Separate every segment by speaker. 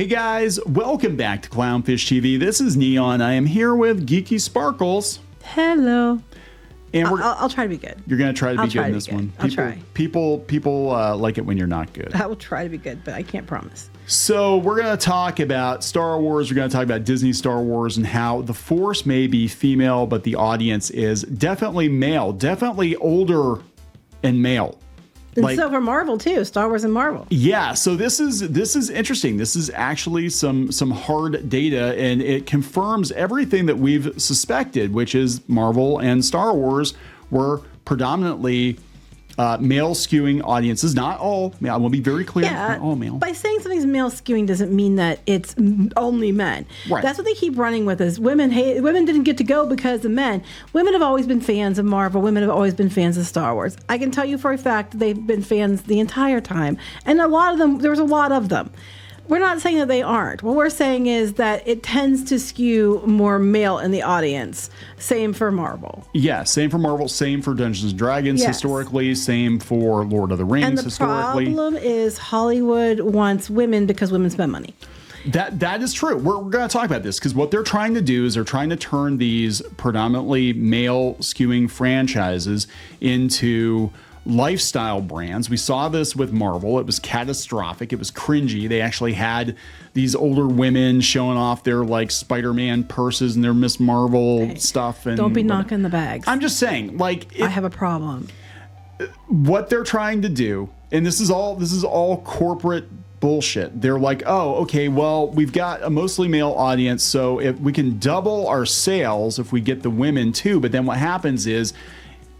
Speaker 1: Hey guys, welcome back to Clownfish TV. This is Kneon. I am here with Geeky Sparkles.
Speaker 2: Hello.
Speaker 1: And
Speaker 2: I'll try to be good.
Speaker 1: You're going to try to be good in this one.
Speaker 2: I'll try.
Speaker 1: People like it when you're not good.
Speaker 2: I will try to be good, but I can't promise.
Speaker 1: So we're going to talk about Star Wars. We're going to talk about Disney Star Wars and how the Force may be female, but the audience is definitely male, definitely older and male.
Speaker 2: And so for Marvel too, Star Wars and Marvel.
Speaker 1: Yeah, so this is interesting. This is actually some hard data, and it confirms everything that we've suspected, which is Marvel and Star Wars were predominantly male skewing audiences. Not all. I will be very clear.
Speaker 2: Yeah,
Speaker 1: not all male.
Speaker 2: by saying something's male skewing doesn't mean that it's only men.
Speaker 1: Right.
Speaker 2: That's what they keep running with is women didn't get to go because of men. Women have always been fans of Marvel. Women have always been fans of Star Wars. I can tell you for a fact they've been fans the entire time. And a lot of them, there's a lot of them. We're not saying that they aren't. What we're saying is that it tends to skew more male in the audience. Same for Marvel.
Speaker 1: Yeah, same for Marvel, same for Dungeons & Dragons historically, same for Lord of the Rings historically.
Speaker 2: And the problem is Hollywood wants women because women spend money.
Speaker 1: That is true. We're going to talk about this because what they're trying to do is they're trying to turn these predominantly male skewing franchises into lifestyle brands. We saw this with Marvel. It was catastrophic. It was cringy. They actually had these older women showing off their like Spider-Man purses and their Miss Marvel stuff. And
Speaker 2: don't be knocking the bags.
Speaker 1: I'm just saying, like,
Speaker 2: I have a problem.
Speaker 1: What they're trying to do, and this is all corporate bullshit. They're like, oh, okay, well, we've got a mostly male audience, so if we can double our sales if we get the women too. But then what happens is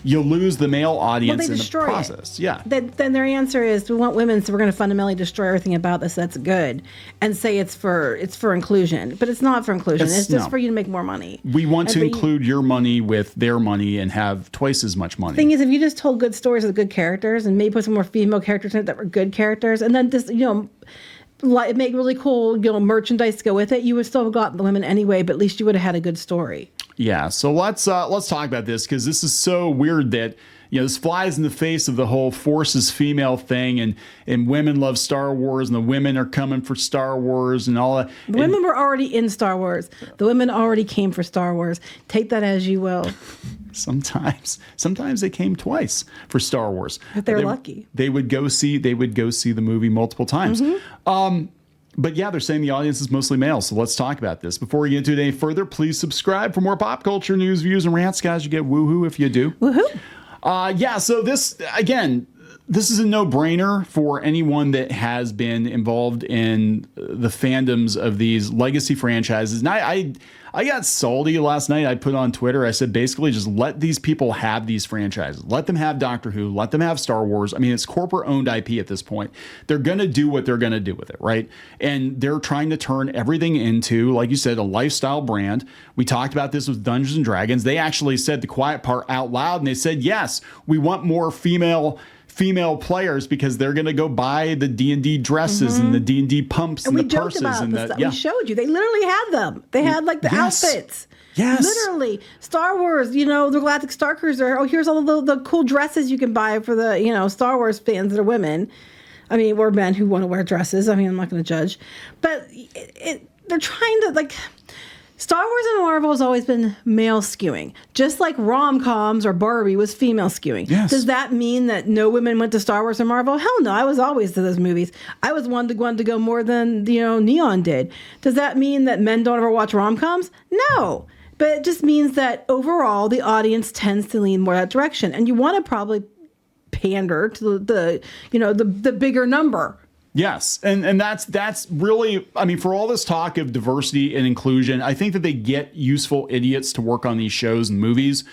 Speaker 1: you'll lose the male audience in the process. Yeah.
Speaker 2: Then their answer is we want women, so we're going to fundamentally destroy everything about this that's good, and say it's for inclusion, but it's not for inclusion. It's just for you to make more money.
Speaker 1: We want to include your money with their money and have twice as much money.
Speaker 2: The thing is, if you just told good stories with good characters and maybe put some more female characters in it that were good characters, and then just make really cool merchandise to go with it, you would still have gotten the women anyway, but at least you would have had a good story.
Speaker 1: Yeah, so let's talk about this because this is so weird that this flies in the face of the whole Force is female thing, and women love Star Wars, and the women are coming for Star Wars and all that.
Speaker 2: The women were already in Star Wars. The women already came for Star Wars. Take that as you will.
Speaker 1: Sometimes they came twice for Star Wars.
Speaker 2: If they're lucky,
Speaker 1: they would go see the movie multiple times. Mm-hmm. But yeah, they're saying the audience is mostly male. So let's talk about this. Before we get into it any further, please subscribe for more pop culture news, views, and rants, guys. You get woohoo if you do.
Speaker 2: Woohoo.
Speaker 1: Yeah. So this is a no-brainer for anyone that has been involved in the fandoms of these legacy franchises. And I got salty last night. I put on Twitter, I said, basically just let these people have these franchises. Let them have Doctor Who. Let them have Star Wars. I mean, it's corporate-owned IP at this point. They're going to do what they're going to do with it, right? And they're trying to turn everything into, like you said, a lifestyle brand. We talked about this with Dungeons & Dragons. They actually said the quiet part out loud, and they said, yes, we want more female players because they're going to go buy the D&D dresses and the D&D pumps and the purses.
Speaker 2: We showed you. They literally had them. They had like the outfits.
Speaker 1: Yes.
Speaker 2: Literally. Star Wars, the Galactic Star Cruiser. Oh, here's all the cool dresses you can buy for the, Star Wars fans that are women. I mean, or men who want to wear dresses. I mean, I'm not going to judge. But they're trying to, Star Wars and Marvel has always been male skewing, just like rom-coms or Barbie was female skewing.
Speaker 1: Yes.
Speaker 2: Does that mean that no women went to Star Wars or Marvel? Hell no, I was always to those movies. I was one to go more than Kneon did. Does that mean that men don't ever watch rom-coms? No, but it just means that overall the audience tends to lean more that direction, and you want to probably pander to the bigger number.
Speaker 1: Yes, and that's really, I mean, for all this talk of diversity and inclusion, I think that they get useful idiots to work on these shows and movies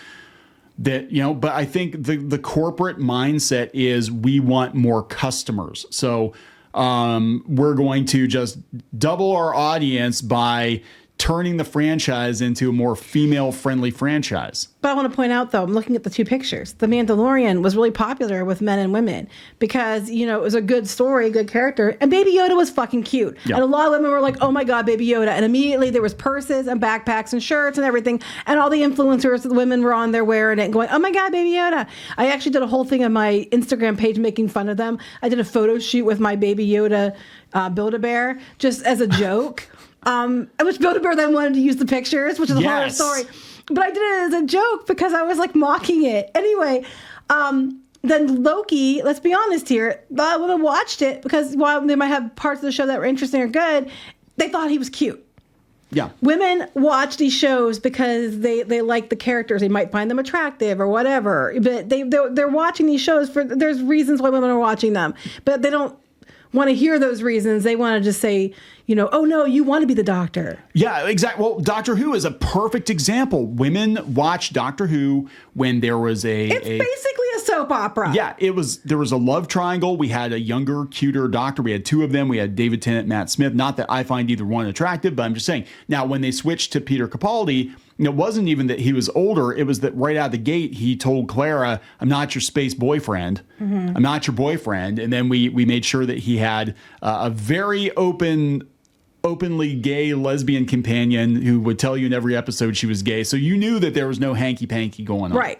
Speaker 1: that, but I think the corporate mindset is we want more customers. So we're going to just double our audience by turning the franchise into a more female-friendly franchise.
Speaker 2: But I want to point out, though, I'm looking at the two pictures. The Mandalorian was really popular with men and women because, you know, it was a good story, good character, and Baby Yoda was fucking cute.
Speaker 1: Yeah.
Speaker 2: And a lot of women were like, oh my God, Baby Yoda. And immediately there was purses and backpacks and shirts and everything. And all the influencers, the women were on there wearing it and going, oh my God, Baby Yoda. I actually did a whole thing on my Instagram page making fun of them. I did a photo shoot with my Baby Yoda Build-A-Bear just as a joke. Which Build-A-Bear then wanted to use the pictures, which is a whole other story. But I did it as a joke because I was like mocking it. Anyway, then Loki, let's be honest here, a lot of women watched it because while they might have parts of the show that were interesting or good, they thought he was cute.
Speaker 1: Yeah.
Speaker 2: Women watch these shows because they like the characters. They might find them attractive or whatever. But they're watching these shows there's reasons why women are watching them. But they don't want to hear those reasons. They want to just say, you know, oh no, you want to be the Doctor.
Speaker 1: Yeah, exactly. Well, Doctor Who is a perfect example. Women watched Doctor Who when there was
Speaker 2: It's basically a soap opera.
Speaker 1: Yeah, there was a love triangle. We had a younger, cuter Doctor. We had two of them. We had David Tennant, Matt Smith. Not that I find either one attractive, but I'm just saying. Now, when they switched to Peter Capaldi, it wasn't even that he was older. It was that right out of the gate, he told Clara, I'm not your space boyfriend. Mm-hmm. I'm not your boyfriend. And then we made sure that he had a very openly gay lesbian companion who would tell you in every episode she was gay. So you knew that there was no hanky-panky going on.
Speaker 2: Right.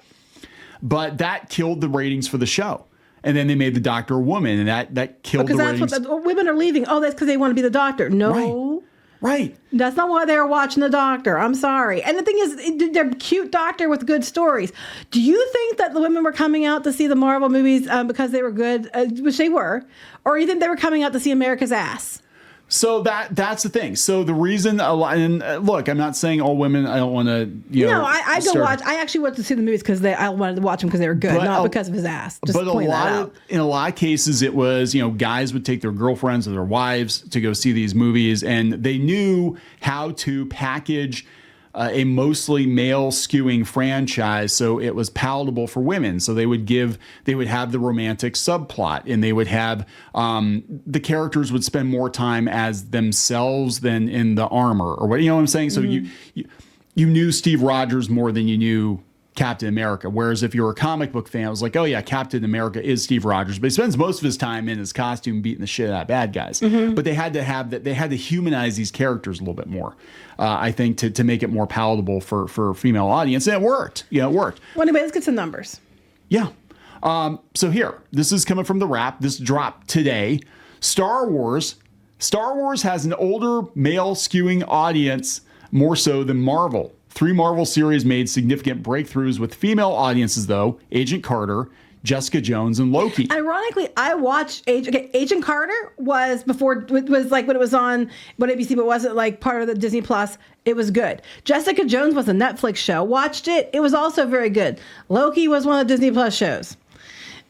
Speaker 1: But that killed the ratings for the show. And then they made the Doctor a woman, and that killed the ratings.
Speaker 2: Because that's what women are leaving. Oh, that's because they want to be the Doctor. No.
Speaker 1: Right.
Speaker 2: That's not why they're watching the Doctor. I'm sorry. And the thing is, they're cute Doctor with good stories. Do you think that the women were coming out to see the Marvel movies because they were good, which they were, or you think they were coming out to see America's ass?
Speaker 1: So that's the thing. So the reason and look, I'm not saying all women. I don't want to.
Speaker 2: No, I go watch. I actually went to see the movies because I wanted to watch them because they were good, not because of his ass. Just
Speaker 1: but in a lot of cases, it was guys would take their girlfriends or their wives to go see these movies, and they knew how to package a mostly male skewing franchise so it was palatable for women. So they would have the romantic subplot, and they would have the characters would spend more time as themselves than in the armor or what, you know what I'm saying? So you knew Steve Rogers more than you knew Captain America. Whereas if you're a comic book fan, it was like, oh yeah, Captain America is Steve Rogers, but he spends most of his time in his costume beating the shit out of bad guys. Mm-hmm. But they had to have that. They had to humanize these characters a little bit more. I think to make it more palatable for a female audience, and it worked. Yeah, it worked.
Speaker 2: Well, anyway, let's get some numbers.
Speaker 1: Yeah. So here, this is coming from the Wrap. This dropped today. Star Wars has an older male skewing audience more so than Marvel. 3 Marvel series made significant breakthroughs with female audiences, though. Agent Carter, Jessica Jones, and Loki.
Speaker 2: Ironically, I watched Agent Carter was before, it was like when it was on ABC, but wasn't like part of the Disney Plus. It was good. Jessica Jones was a Netflix show. Watched it. It was also very good. Loki was one of the Disney Plus shows.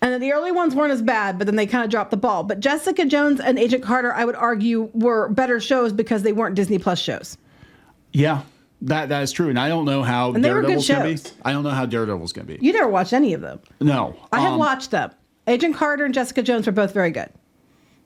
Speaker 2: And then the early ones weren't as bad, but then they kind of dropped the ball. But Jessica Jones and Agent Carter, I would argue, were better shows because they weren't Disney Plus shows.
Speaker 1: Yeah. That is true, and I don't know how Daredevil's going to be. I don't know how Daredevil's going to be.
Speaker 2: You never watched any of them.
Speaker 1: No.
Speaker 2: I have watched them. Agent Carter and Jessica Jones were both very good.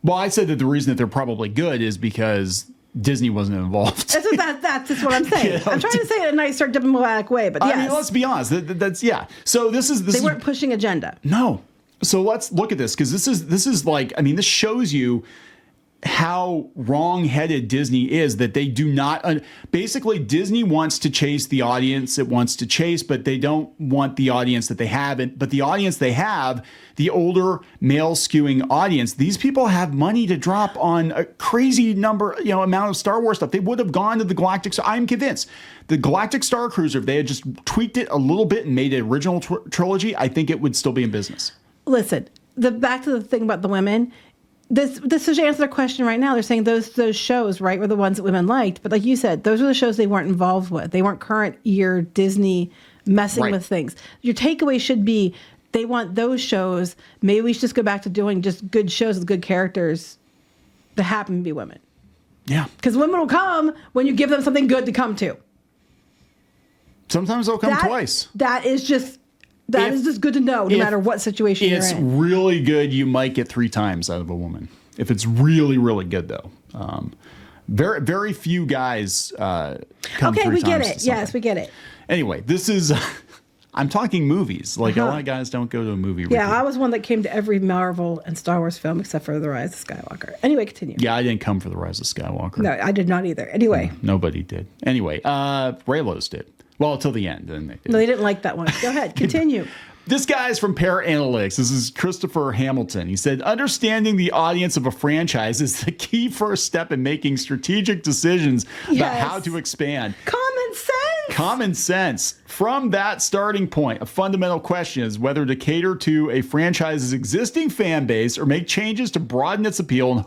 Speaker 1: Well, I said that the reason that they're probably good is because Disney wasn't involved.
Speaker 2: That's just what I'm saying. I'm trying to say it in a nicer, diplomatic way, but yes.
Speaker 1: I mean, let's be honest. That's yeah. So
Speaker 2: they weren't pushing agenda.
Speaker 1: No. So let's look at this, because this is like, I mean, this shows you how wrong-headed Disney is, that they do not basically Disney wants to chase the audience it wants to chase, but they don't want the audience that they have. But the audience they have, the older male skewing audience, these people have money to drop on a crazy amount of Star Wars stuff. They would have gone to the Galactic. I'm convinced the Galactic Star Cruiser, if they had just tweaked it a little bit and made an original trilogy, I think it would still be in business.
Speaker 2: Listen, back to the thing about the women. This is to answer the question right now. They're saying those shows, right, were the ones that women liked. But like you said, those are the shows they weren't involved with. They weren't current year Disney messing with things. Your takeaway should be they want those shows. Maybe we should just go back to doing just good shows with good characters that happen to be women.
Speaker 1: Yeah.
Speaker 2: Because women will come when you give them something good to come to.
Speaker 1: Sometimes they'll come twice.
Speaker 2: That is just good to know, no matter what situation you're in.
Speaker 1: It's really good. You might get 3 times out of a woman. If it's really, really good, though. Very, very few guys come
Speaker 2: Okay,
Speaker 1: 3
Speaker 2: we get
Speaker 1: times
Speaker 2: it.
Speaker 1: to
Speaker 2: Yes,
Speaker 1: something.
Speaker 2: we get it.
Speaker 1: Anyway, this is... I'm talking movies. Like, a lot of guys don't go to a movie.
Speaker 2: Yeah,
Speaker 1: review.
Speaker 2: I was one that came to every Marvel and Star Wars film except for The Rise of Skywalker. Anyway, continue.
Speaker 1: Yeah, I didn't come for The Rise of Skywalker.
Speaker 2: No, I did not either. Anyway.
Speaker 1: Nobody did. Anyway, Raylos did. Well, till the end. Then they did.
Speaker 2: No, they didn't like that one. Go ahead. Continue.
Speaker 1: This guy's from Parrot Analytics. This is Christopher Hamilton. He said, understanding the audience of a franchise is the key first step in making strategic decisions about
Speaker 2: Yes.
Speaker 1: how to expand.
Speaker 2: Common sense.
Speaker 1: Common sense. From that starting point, a fundamental question is whether to cater to a franchise's existing fan base or make changes to broaden its appeal and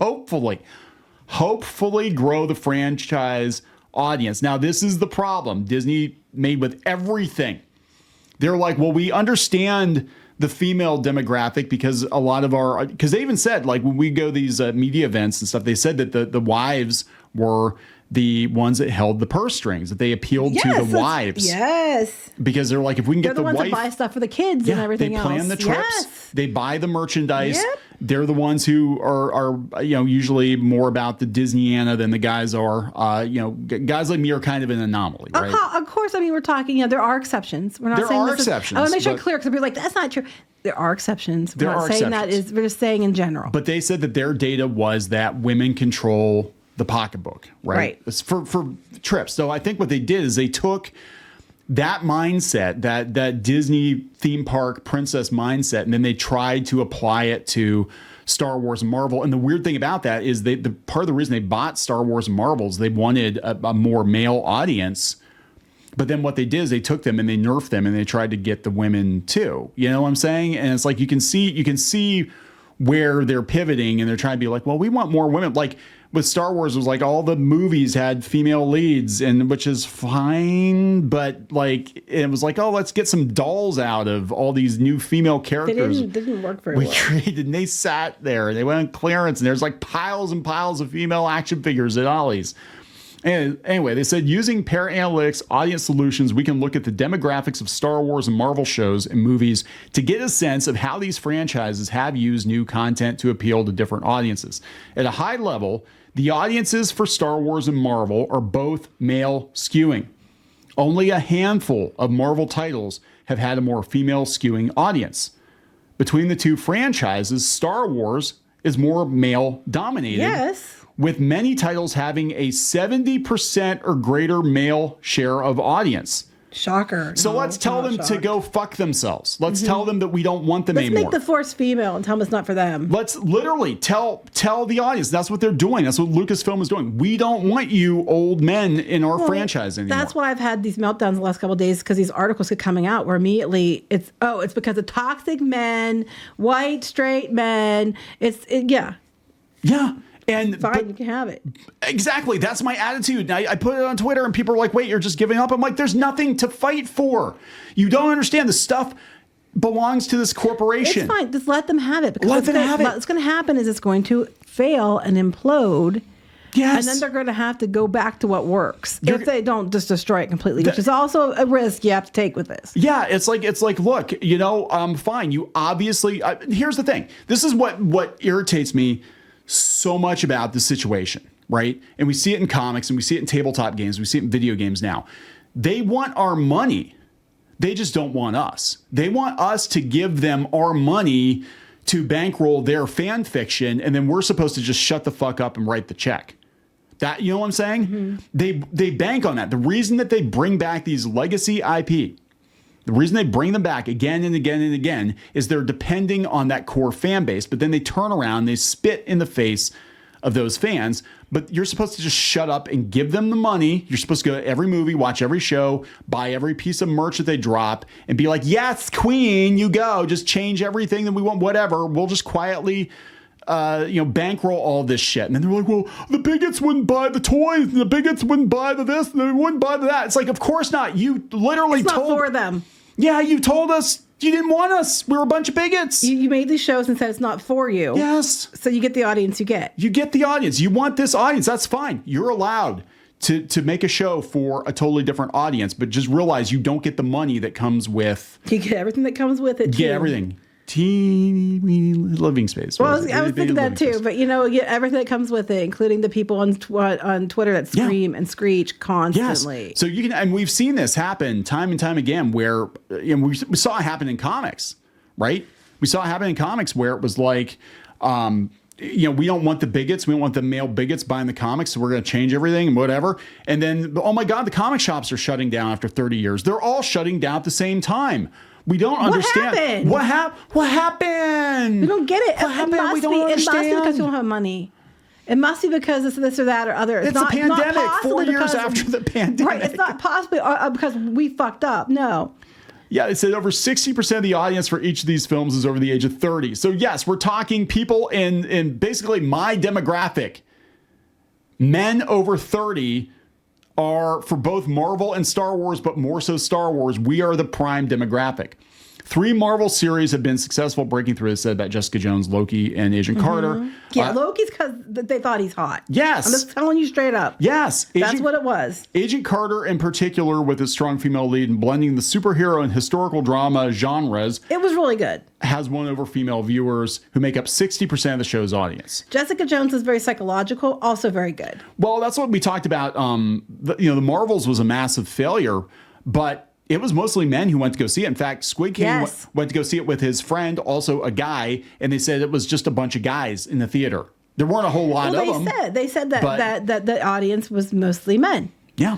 Speaker 1: hopefully grow the franchise audience. Now, this is the problem Disney made with everything. They're like, well, we understand the female demographic because a lot of because they even said, like, when we go these media events and stuff, they said that the wives were the ones that held the purse strings, that they appealed to the wives.
Speaker 2: Yes.
Speaker 1: Because they're like, if we can
Speaker 2: They're
Speaker 1: get
Speaker 2: the
Speaker 1: the
Speaker 2: ones
Speaker 1: wife,
Speaker 2: that buy stuff for the kids and everything else.
Speaker 1: they plan the trips,
Speaker 2: Yes.
Speaker 1: they buy the merchandise.
Speaker 2: Yep.
Speaker 1: They're the ones who are usually more about the Disneyana than the guys are. Guys like me are kind of an anomaly, right?
Speaker 2: Of course, I mean, we're talking, there are exceptions. We're not
Speaker 1: There
Speaker 2: saying
Speaker 1: are
Speaker 2: this is-
Speaker 1: exceptions,
Speaker 2: I want to make sure
Speaker 1: but-
Speaker 2: it's clear because people are like, that's not true. There are exceptions. We're
Speaker 1: There
Speaker 2: not
Speaker 1: are
Speaker 2: saying
Speaker 1: exceptions.
Speaker 2: we're just saying in general.
Speaker 1: But they said that their data was that women control the pocketbook, right?
Speaker 2: Right.
Speaker 1: It's for trips. So I think what they did is they took that mindset, that Disney theme park princess mindset, and then they tried to apply it to Star Wars and Marvel. And the weird thing about that is the part of the reason they bought Star Wars and Marvels, they wanted a more male audience. But then what they did is they took them and they nerfed them and they tried to get the women too. You know what I'm saying? And it's like you can see where they're pivoting and they're trying to be like, well, we want more women. Like with Star Wars, it was like all the movies had female leads, and which is fine, but like it was like, oh, let's get some dolls out of all these new female characters.
Speaker 2: They didn't work very
Speaker 1: We
Speaker 2: well.
Speaker 1: created, and they sat there and they went on clearance, and there's like piles and piles of female action figures at Ollie's. And anyway, they said using Parrot Analytics audience solutions, we can look at the demographics of Star Wars and Marvel shows and movies to get a sense of how these franchises have used new content to appeal to different audiences. At a high level, the audiences for Star Wars and Marvel are both male skewing. Only a handful of Marvel titles have had a more female skewing audience. Between the two franchises, Star Wars is more male dominated.
Speaker 2: Yes.
Speaker 1: With many titles having a 70% or greater male share of audience.
Speaker 2: Shocker.
Speaker 1: So
Speaker 2: No,
Speaker 1: let's tell
Speaker 2: I'm
Speaker 1: them
Speaker 2: not
Speaker 1: to
Speaker 2: shocked.
Speaker 1: go fuck themselves. Let's tell them that we don't want them
Speaker 2: Let's
Speaker 1: anymore.
Speaker 2: make the Force female and tell them it's not for them.
Speaker 1: Let's literally tell the audience that's what they're doing. That's what Lucasfilm is doing. We don't want you old men in our franchise anymore.
Speaker 2: That's why I've had these meltdowns the last couple of days because these articles keep coming out where immediately it's because of toxic men, white straight men. Yeah.
Speaker 1: Yeah. And
Speaker 2: Fine, you can have it.
Speaker 1: exactly. That's my attitude. I put it on Twitter and people are like, wait, you're just giving up. I'm like, there's nothing to fight for. You don't understand. The stuff belongs to this corporation.
Speaker 2: It's fine. Just let them have it. Because
Speaker 1: Let them have it.
Speaker 2: What's going to happen is it's going to fail and implode.
Speaker 1: Yes.
Speaker 2: And then they're going to have to go back to what works if they don't just destroy it completely, which
Speaker 1: The-
Speaker 2: is also a risk you have to take with this.
Speaker 1: Yeah, it's like look, fine. You obviously here's the thing. This is what irritates me so much about this situation, right? And we see it in comics and we see it in tabletop games, we see it in video games now. They want our money. They just don't want us. They want us to give them our money to bankroll their fan fiction, and then we're supposed to just shut the fuck up and write the check. That, you know what I'm saying? Mm-hmm. They bank on that. The reason that they bring back these legacy IP, the reason they bring them back again and again and again is they're depending on that core fan base, but then they turn around, they spit in the face of those fans, but you're supposed to just shut up and give them the money. You're supposed to go to every movie, watch every show, buy every piece of merch that they drop, and be like, yes, queen, you go. Just change everything that we want, whatever. We'll just quietly bankroll all this shit. And then they're like, well, the bigots wouldn't buy the toys, and the bigots wouldn't buy the this, and they wouldn't buy the that. It's like, of course not. You literally
Speaker 2: It's not
Speaker 1: told
Speaker 2: for them.
Speaker 1: Yeah, you told us you didn't want us. We were a bunch of bigots.
Speaker 2: You made these shows and said it's not for you.
Speaker 1: Yes.
Speaker 2: So you get the audience you get.
Speaker 1: You get the audience. You want this audience. That's fine. You're allowed to make a show for a totally different audience, but just realize you don't get the money that comes with.
Speaker 2: You get everything that comes with it.
Speaker 1: Get
Speaker 2: too.
Speaker 1: everything. teeny weeny living space.
Speaker 2: Well, I was thinking that too, but everything that comes with it, including the people on Twitter that scream and screech constantly.
Speaker 1: Yes. So you can, and we've seen this happen time and time again where we saw it happen in comics, right? We saw it happen in comics where it was like, we don't want the bigots. We don't want the male bigots buying the comics. So we're going to change everything and whatever. And then, oh my God, the comic shops are shutting down after 30 years. They're all shutting down at the same time. We don't understand. What happened?
Speaker 2: We don't get it.
Speaker 1: What happened? We don't understand.
Speaker 2: It must be because we don't have money. It must be because this or that or other.
Speaker 1: It's a pandemic. 4 years after the pandemic.
Speaker 2: Right. It's not possibly because we fucked up. No.
Speaker 1: Yeah, it said over 60% of the audience for each of these films is over the age of 30. So yes, we're talking people in basically my demographic. Men over 30 are for both Marvel and Star Wars, but more so Star Wars. We are the prime demographic. 3 Marvel series have been successful breaking through. It said about Jessica Jones, Loki, and Agent Carter.
Speaker 2: Yeah, Loki's because they thought he's hot.
Speaker 1: Yes.
Speaker 2: I'm just telling you straight up.
Speaker 1: Yes.
Speaker 2: That's what it was.
Speaker 1: Agent Carter, in particular, with its strong female lead and blending the superhero and historical drama genres.
Speaker 2: It was really good.
Speaker 1: Has won over female viewers who make up 60% of the show's audience.
Speaker 2: Jessica Jones is very psychological, also very good.
Speaker 1: Well, that's what we talked about. The Marvels was a massive failure, but it was mostly men who went to go see it. In fact, Squid King went to go see it with his friend, also a guy, and they said it was just a bunch of guys in the theater. There weren't a whole lot of them.
Speaker 2: They said that the audience was mostly men.
Speaker 1: Yeah.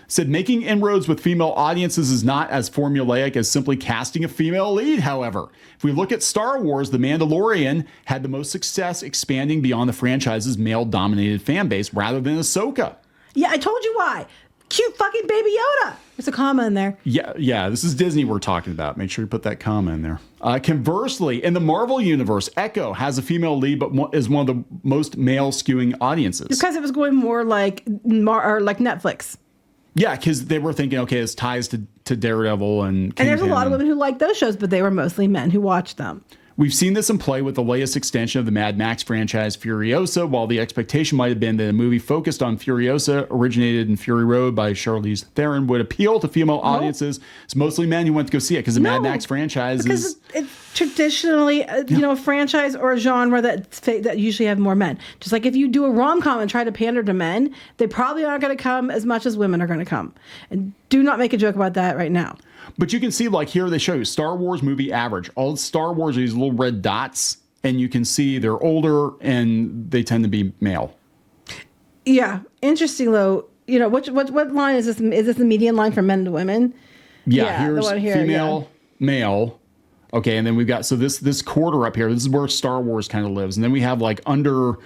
Speaker 1: Said making inroads with female audiences is not as formulaic as simply casting a female lead, however. If we look at Star Wars, The Mandalorian had the most success expanding beyond the franchise's male-dominated fan base rather than Ahsoka.
Speaker 2: Yeah, I told you why. Cute fucking Baby Yoda. There's a comma in there.
Speaker 1: Yeah. This is Disney we're talking about. Make sure you put that comma in there. Conversely, in the Marvel universe, Echo has a female lead, but is one of the most male-skewing audiences.
Speaker 2: Because it was going more like Netflix.
Speaker 1: Yeah, because they were thinking, okay, it's ties to Daredevil and Kingpin.
Speaker 2: And there's a lot of women who like those shows, but they were mostly men who watched them.
Speaker 1: We've seen this in play with the latest extension of the Mad Max franchise, Furiosa. While the expectation might have been that a movie focused on Furiosa, originated in Fury Road by Charlize Theron, would appeal to female audiences. It's mostly men who went to go see it because the Mad Max franchise is...
Speaker 2: It's traditionally, a franchise or a genre that usually have more men. Just like if you do a rom-com and try to pander to men, they probably aren't going to come as much as women are going to come. And do not make a joke about that right now.
Speaker 1: But you can see, like here they show you Star Wars movie average. All Star Wars are these little red dots, and you can see they're older and they tend to be male. Yeah.
Speaker 2: Interesting though. What line is this? Is this the median line for men to women?
Speaker 1: Yeah, here's the one here, female, male. Okay, and then we've got this quarter up here. This is where Star Wars kind of lives, and then we have like under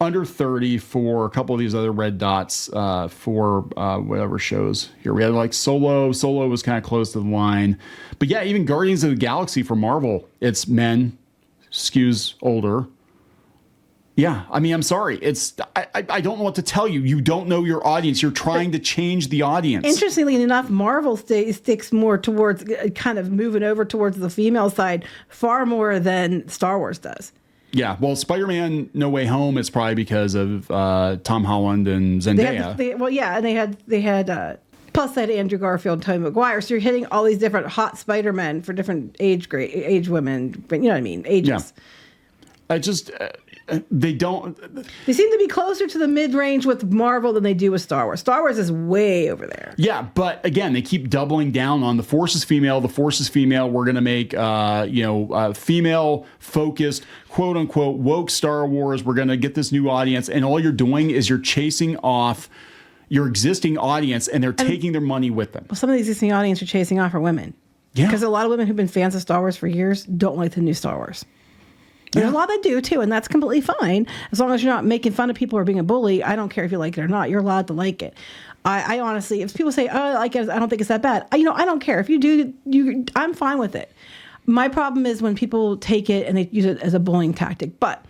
Speaker 1: 30 for a couple of these other red dots for whatever shows here. We had like Solo. Solo was kind of close to the line. But yeah, even Guardians of the Galaxy for Marvel, it's men, skews older. Yeah, I mean, I'm sorry. I don't know what to tell you. You don't know your audience. You're trying to change the audience.
Speaker 2: Interestingly enough, Marvel sticks more towards kind of moving over towards the female side far more than Star Wars does.
Speaker 1: Yeah, well, Spider-Man No Way Home is probably because of Tom Holland and Zendaya.
Speaker 2: They had plus they had Andrew Garfield and Tobey Maguire. So you're hitting all these different hot Spider-Men for different age women. You know what I mean? Ages.
Speaker 1: Yeah. They don't.
Speaker 2: They seem to be closer to the mid-range with Marvel than they do with Star Wars. Star Wars is way over there.
Speaker 1: Yeah, but again, they keep doubling down on the Force is female. The Force is female. We're going to make female-focused, quote unquote, woke Star Wars. We're going to get this new audience, and all you're doing is you're chasing off your existing audience, and they're taking their money with them.
Speaker 2: Well, some of the existing audience you're chasing off are women. Yeah, because a lot of women who've been fans of Star Wars for years don't like the new Star Wars. There's a lot that do too, and that's completely fine as long as you're not making fun of people or being a bully. I don't care if you like it or not. You're allowed to like it. I honestly, if people say, "Oh, I like it," I don't think it's that bad. I don't care if you do. I'm fine with it. My problem is when people take it and they use it as a bullying tactic. But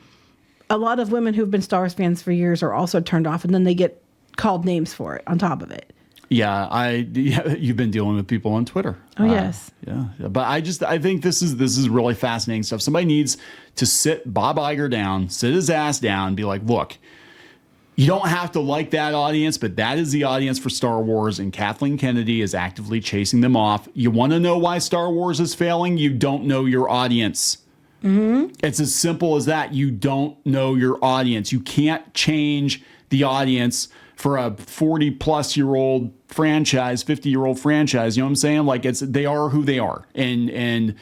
Speaker 2: a lot of women who've been Star Wars fans for years are also turned off, and then they get called names for it on top of it.
Speaker 1: Yeah, you've been dealing with people on Twitter.
Speaker 2: Oh yes.
Speaker 1: Yeah, but I think this is really fascinating stuff. Somebody needs to sit Bob Iger down, sit his ass down, and be like, look, You don't have to like that audience, but that is the audience for Star Wars, and Kathleen Kennedy is actively chasing them off. You want to know why Star Wars is failing? You don't know your audience. It's as simple as that. You don't know your audience. You can't change the audience for a 40-plus-year-old franchise, 50-year-old franchise. You know what I'm saying? Like, they are who they are, and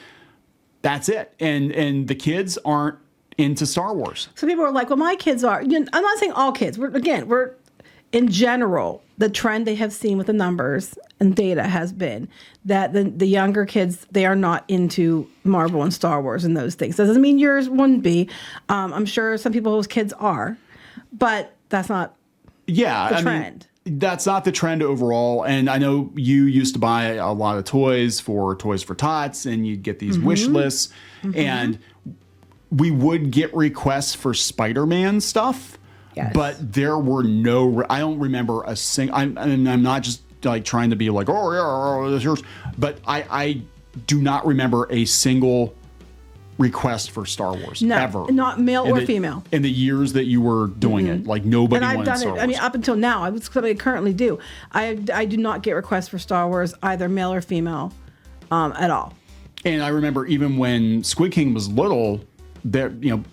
Speaker 1: that's it. And the kids aren't into Star Wars.
Speaker 2: So people are like, well, my kids are. I'm not saying all kids. We're in general, the trend they have seen with the numbers and data has been that the younger kids, they are not into Marvel and Star Wars and those things. That doesn't mean yours wouldn't be. I'm sure some people's kids are, but that's not the trend.
Speaker 1: That's not the trend overall. And I know you used to buy a lot of toys for Toys for Tots, and you'd get these wish lists, and we would get requests for Spider-Man stuff, but there were I don't remember a single, I'm not just like trying to be like, oh, yeah, yours, but I do not remember a single request for Star Wars ever.
Speaker 2: Not male or female.
Speaker 1: In the years that you were doing it, like nobody wanted Star Wars.
Speaker 2: I mean, up until now, I currently do. I do not get requests for Star Wars, either male or female, at all.
Speaker 1: And I remember even when Squid King was little,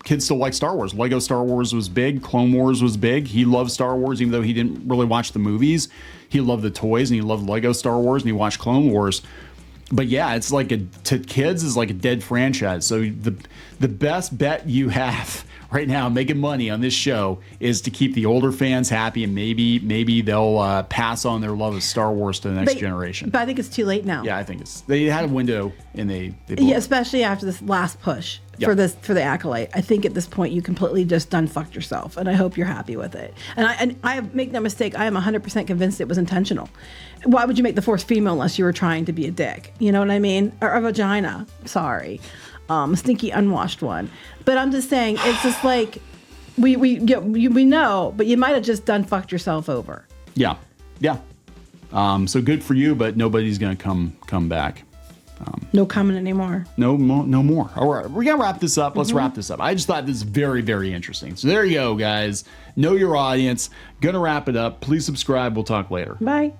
Speaker 1: kids still like Star Wars. Lego Star Wars was big. Clone Wars was big. He loved Star Wars, even though he didn't really watch the movies. He loved the toys, and he loved Lego Star Wars, and he watched Clone Wars. But yeah, it's like to kids is like a dead franchise. So the best bet you have right now making money on this show is to keep the older fans happy, and maybe they'll pass on their love of Star Wars to the next generation.
Speaker 2: But I think it's too late now.
Speaker 1: Yeah, I think they had a window, and they
Speaker 2: especially after this last push for the Acolyte. I think at this point you completely just done fucked yourself, and I hope you're happy with it. And I make no mistake, I am 100% convinced it was intentional. Why would you make the Force female unless you were trying to be a dick? You know what I mean? Or a vagina. Sorry. A stinky unwashed one. But I'm just saying, it's just like we know, but you might have just done fucked yourself over.
Speaker 1: Yeah. So good for you, but nobody's gonna come back.
Speaker 2: No coming anymore.
Speaker 1: No more. All right, we're gonna wrap this up. Let's wrap this up. I just thought this was very, very interesting. So there you go, guys. Know your audience. Gonna wrap it up. Please subscribe. We'll talk later.
Speaker 2: Bye.